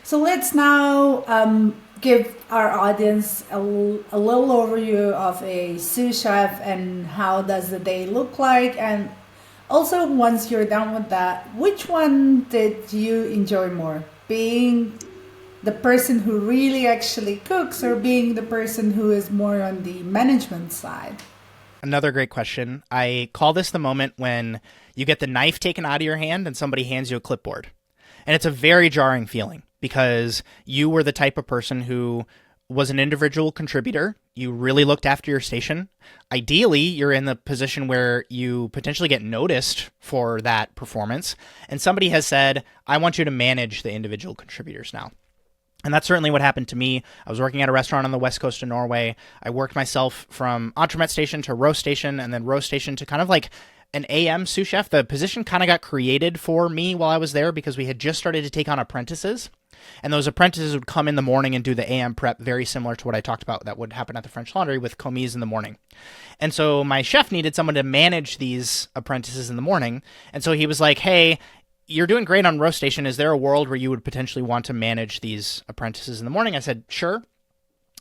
So let's now give our audience a little overview of a sous chef and how does the day look like. And also, once you're done with that, which one did you enjoy more? Being the person who really actually cooks or being the person who is more on the management side? Another great question. I call this the moment when you get the knife taken out of your hand and somebody hands you a clipboard. And it's a very jarring feeling because you were the type of person who was an individual contributor. You really looked after your station. Ideally, you're in the position where you potentially get noticed for that performance. And somebody has said, I want you to manage the individual contributors now. And that's certainly what happened to me. I was working at a restaurant on the west coast of Norway. I worked myself from entremet station to roast station and then roast station to kind of like an AM sous chef. The position kind of got created for me while I was there because we had just started to take on apprentices. And those apprentices would come in the morning and do the AM prep, very similar to what I talked about that would happen at the French Laundry with commis in the morning. And so my chef needed someone to manage these apprentices in the morning. And so he was like, hey, you're doing great on roast station. Is there a world where you would potentially want to manage these apprentices in the morning? I said, sure.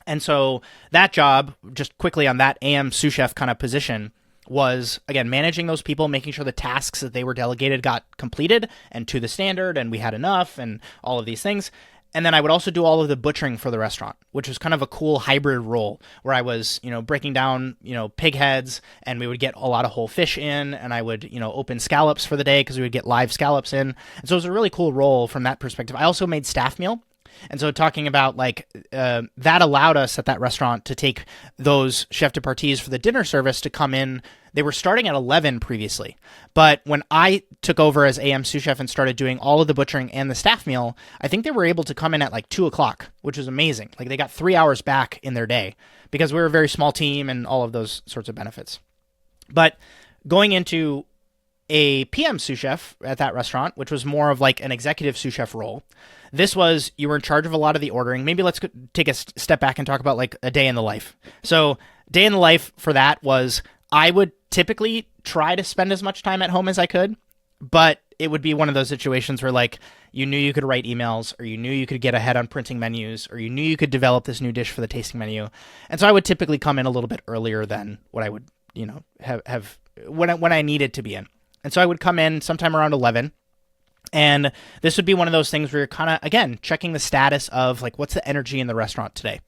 And so that job, just quickly on that AM sous chef kind of position, was, again, managing those people, making sure the tasks that they were delegated got completed and to the standard and we had enough and all of these things. And then I would also do all of the butchering for the restaurant, which was kind of a cool hybrid role where I was, breaking down, pig heads, and we would get a lot of whole fish in, and I would, open scallops for the day because we would get live scallops in. And so it was a really cool role from that perspective. I also made staff meal. And so talking about that allowed us at that restaurant to take those chef de parties for the dinner service to come in. They were starting at 11 previously. But when I took over as AM sous chef and started doing all of the butchering and the staff meal, I think they were able to come in at 2 o'clock, which was amazing. They got 3 hours back in their day because we were a very small team and all of those sorts of benefits. But going into a PM sous chef at that restaurant, which was more of an executive sous chef role. This was, you were in charge of a lot of the ordering. Maybe let's take a step back and talk about a day in the life. So day in the life for that was, I would typically try to spend as much time at home as I could, but it would be one of those situations where you knew you could write emails, or you knew you could get ahead on printing menus, or you knew you could develop this new dish for the tasting menu. And so I would typically come in a little bit earlier than what I would, have when I needed to be in. And so I would come in sometime around 11, and this would be one of those things where you're kind of, again, checking the status of what's the energy in the restaurant today?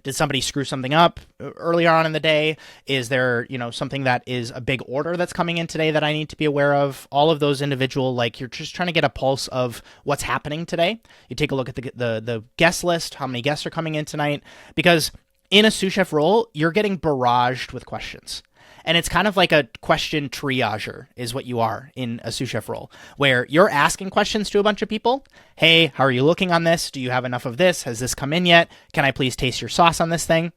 Did somebody screw something up earlier on in the day? Is there, something that is a big order that's coming in today that I need to be aware of? All of those individual, you're just trying to get a pulse of what's happening today. You take a look at the guest list, how many guests are coming in tonight, because in a sous chef role, you're getting barraged with questions. And it's kind of like a question triager is what you are in a sous chef role, where you're asking questions to a bunch of people. Hey, how are you looking on this? Do you have enough of this? Has this come in yet? Can I please taste your sauce on this thing?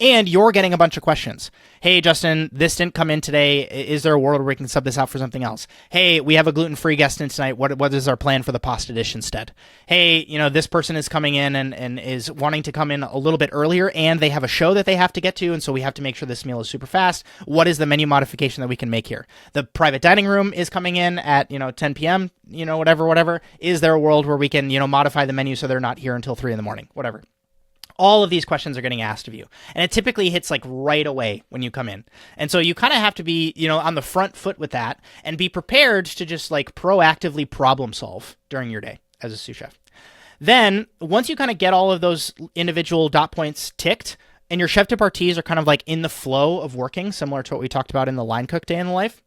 And you're getting a bunch of questions. Hey, Justin, this didn't come in today. Is there a world where we can sub this out for something else? Hey, we have a gluten-free guest in tonight. What is our plan for the pasta dish instead? Hey, this person is coming in and is wanting to come in a little bit earlier, and they have a show that they have to get to, and so we have to make sure this meal is super fast. What is the menu modification that we can make here? The private dining room is coming in at 10 p.m., whatever. Is there a world where we can modify the menu so they're not here until 3 in the morning? Whatever. All of these questions are getting asked of you. And it typically hits right away when you come in. And so you kind of have to be, on the front foot with that and be prepared to just proactively problem solve during your day as a sous chef. Then once you kind of get all of those individual dot points ticked and your chef de parties are kind of in the flow of working, similar to what we talked about in the line cook day in the life,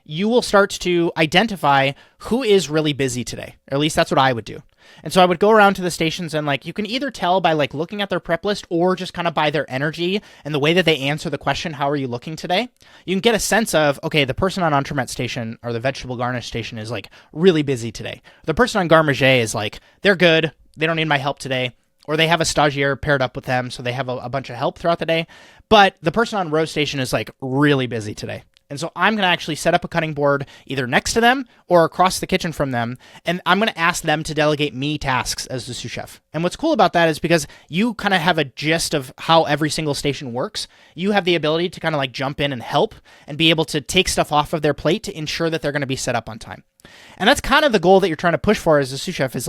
you will start to identify who is really busy today. Or at least that's what I would do. And so I would go around to the stations and you can either tell by looking at their prep list or just kind of by their energy and the way that they answer the question, how are you looking today? You can get a sense of, okay, the person on entremet station or the vegetable garnish station is really busy today. The person on garde manger is they're good. They don't need my help today. Or they have a stagiaire paired up with them, so they have a bunch of help throughout the day. But the person on roast station is really busy today. And so I'm going to actually set up a cutting board either next to them or across the kitchen from them. And I'm going to ask them to delegate me tasks as the sous chef. And what's cool about that is because you kind of have a gist of how every single station works. You have the ability to kind of jump in and help and be able to take stuff off of their plate to ensure that they're going to be set up on time. And that's kind of the goal that you're trying to push for as a sous chef is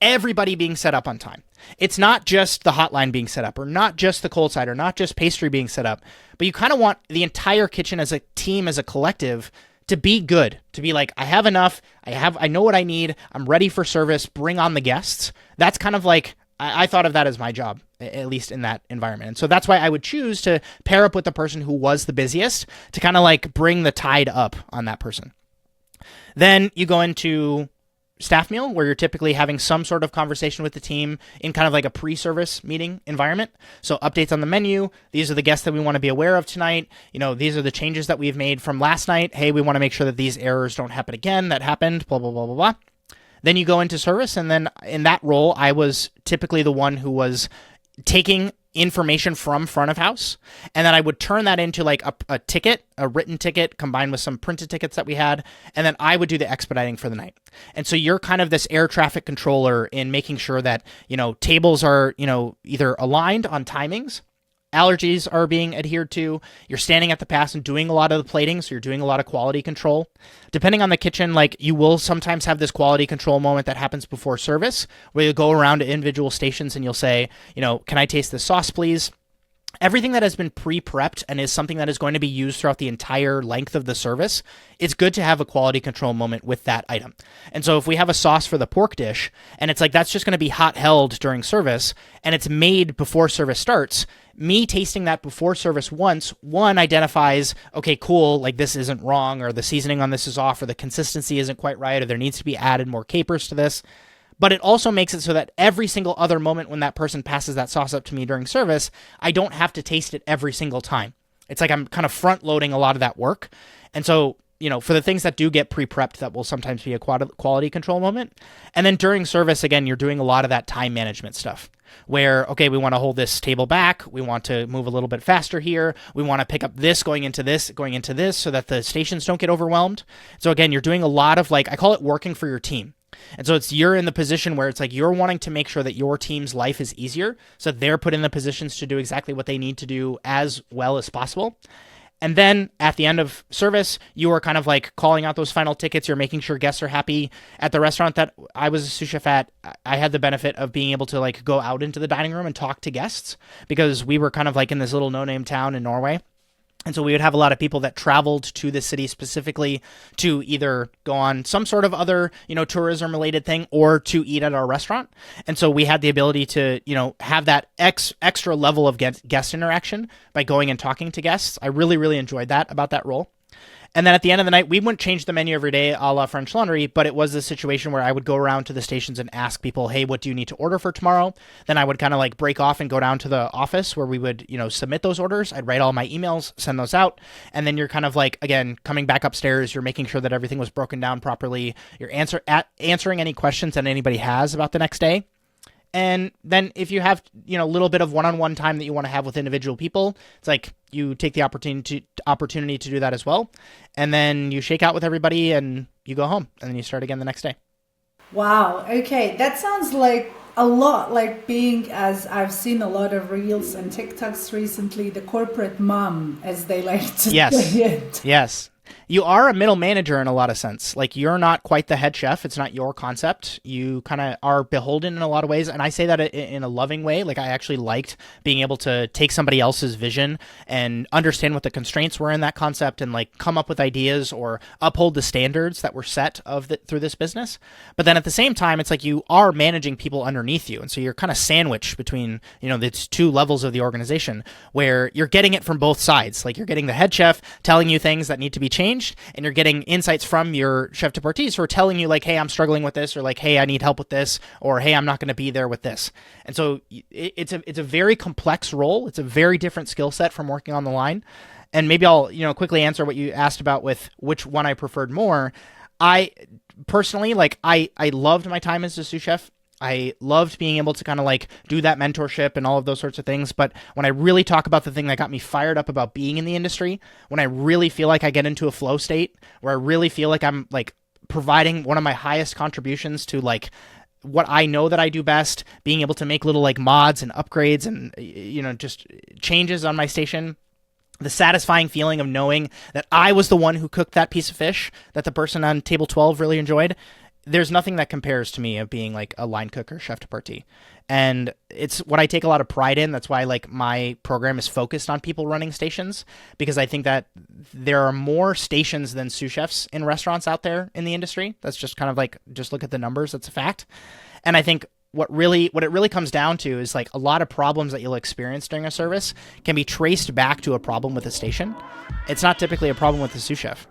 everybody being set up on time. It's not just the hotline being set up, or not just the cold side, or not just pastry being set up, but you kind of want the entire kitchen as a team, as a collective, to be good, to be like, I have enough, I know what I need, I'm ready for service, bring on the guests. That's kind of like, I thought of that as my job, at least in that environment. And so that's why I would choose to pair up with the person who was the busiest to kind of like bring the tide up on that person. Then you go into staff meal, where you're typically having some sort of conversation with the team in kind of like a pre-service meeting environment. So updates on the menu. These are the guests that we want to be aware of tonight. These are the changes that we've made from last night. Hey, we want to make sure that these errors don't happen again. That happened, blah, blah, blah, blah, blah. Then you go into service, and then in that role, I was typically the one who was taking information from front of house, and then I would turn that into like a ticket, a written ticket combined with some printed tickets that we had, and then I would do the expediting for the night. And so you're kind of this air traffic controller in making sure that, tables are, either aligned on timings, allergies are being adhered to, you're standing at the pass and doing a lot of the plating, so you're doing a lot of quality control. Depending on the kitchen, like you will sometimes have this quality control moment that happens before service, where you go around to individual stations and you'll say, can I taste this sauce, please? Everything that has been pre-prepped and is something that is going to be used throughout the entire length of the service, it's good to have a quality control moment with that item. And so if we have a sauce for the pork dish, and it's like that's just going to be hot held during service, and it's made before service starts, me tasting that before service once, one identifies, okay, cool, like this isn't wrong, or the seasoning on this is off, or the consistency isn't quite right, or there needs to be added more capers to this. But it also makes it so that every single other moment when that person passes that sauce up to me during service, I don't have to taste it every single time. It's like I'm kind of front loading a lot of that work. And so, for the things that do get pre-prepped, that will sometimes be a quality control moment. And then during service, again, you're doing a lot of that time management stuff where, okay, we want to hold this table back. We want to move a little bit faster here. We want to pick up this, going into this, so that the stations don't get overwhelmed. So again, you're doing a lot of I call it working for your team. And so you're in the position where it's like you're wanting to make sure that your team's life is easier, so they're put in the positions to do exactly what they need to do as well as possible. And then at the end of service, you are kind of like calling out those final tickets. You're making sure guests are happy. At the restaurant that I was a sous chef at, I had the benefit of being able to go out into the dining room and talk to guests, because we were kind of in this little no-name town in Norway. And so we would have a lot of people that traveled to the city specifically to either go on some sort of other, tourism related thing, or to eat at our restaurant. And so we had the ability to, have that extra level of guest interaction by going and talking to guests. I really, really enjoyed that about that role. And then at the end of the night, we wouldn't change the menu every day a la French Laundry, but it was a situation where I would go around to the stations and ask people, hey, what do you need to order for tomorrow? Then I would kind of break off and go down to the office where we would, submit those orders. I'd write all my emails, send those out. And then you're kind of again, coming back upstairs, you're making sure that everything was broken down properly. You're answering any questions that anybody has about the next day. And then if you have, a little bit of one-on-one time that you want to have with individual people, it's you take the opportunity to do that as well. And then you shake out with everybody and you go home, and then you start again the next day. Wow. Okay. That sounds like a lot like being, as I've seen a lot of reels and TikToks recently, the corporate mom, as they like to say it. Yes. You are a middle manager in a lot of sense. You're not quite the head chef. It's not your concept. You kind of are beholden in a lot of ways. And I say that in a loving way. I actually liked being able to take somebody else's vision and understand what the constraints were in that concept, and come up with ideas or uphold the standards that were set through this business. But then at the same time, it's you are managing people underneath you. And so you're kind of sandwiched between, the two levels of the organization, where you're getting it from both sides. You're getting the head chef telling you things that need to be changed, and you're getting insights from your chef de partie who are telling you hey, I'm struggling with this, or hey, I need help with this, or hey, I'm not going to be there with this. And so it's a very complex role. It's a very different skill set from working on the line. And maybe I'll quickly answer what you asked about with which one I preferred more. I personally I loved my time as a sous chef. I loved being able to kind of do that mentorship and all of those sorts of things. But when I really talk about the thing that got me fired up about being in the industry, when I really feel I get into a flow state where I really feel I'm providing one of my highest contributions to what I know that I do best, being able to make little mods and upgrades and, just changes on my station. The satisfying feeling of knowing that I was the one who cooked that piece of fish that the person on table 12 really enjoyed. there's nothing that compares to me of being like a line cook or chef de partie. And it's what I take a lot of pride in. That's why like my program is focused on people running stations, because I think that there are more stations than sous chefs in restaurants out there in the industry. That's just kind of like, just look at the numbers. That's a fact. And I think what it really comes down to is like a lot of problems that you'll experience during a service can be traced back to a problem with a station. It's not typically a problem with the sous chef.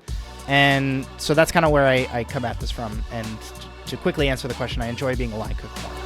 And so that's kind of where I come at this from. And to quickly answer the question, I enjoy being a line cook more.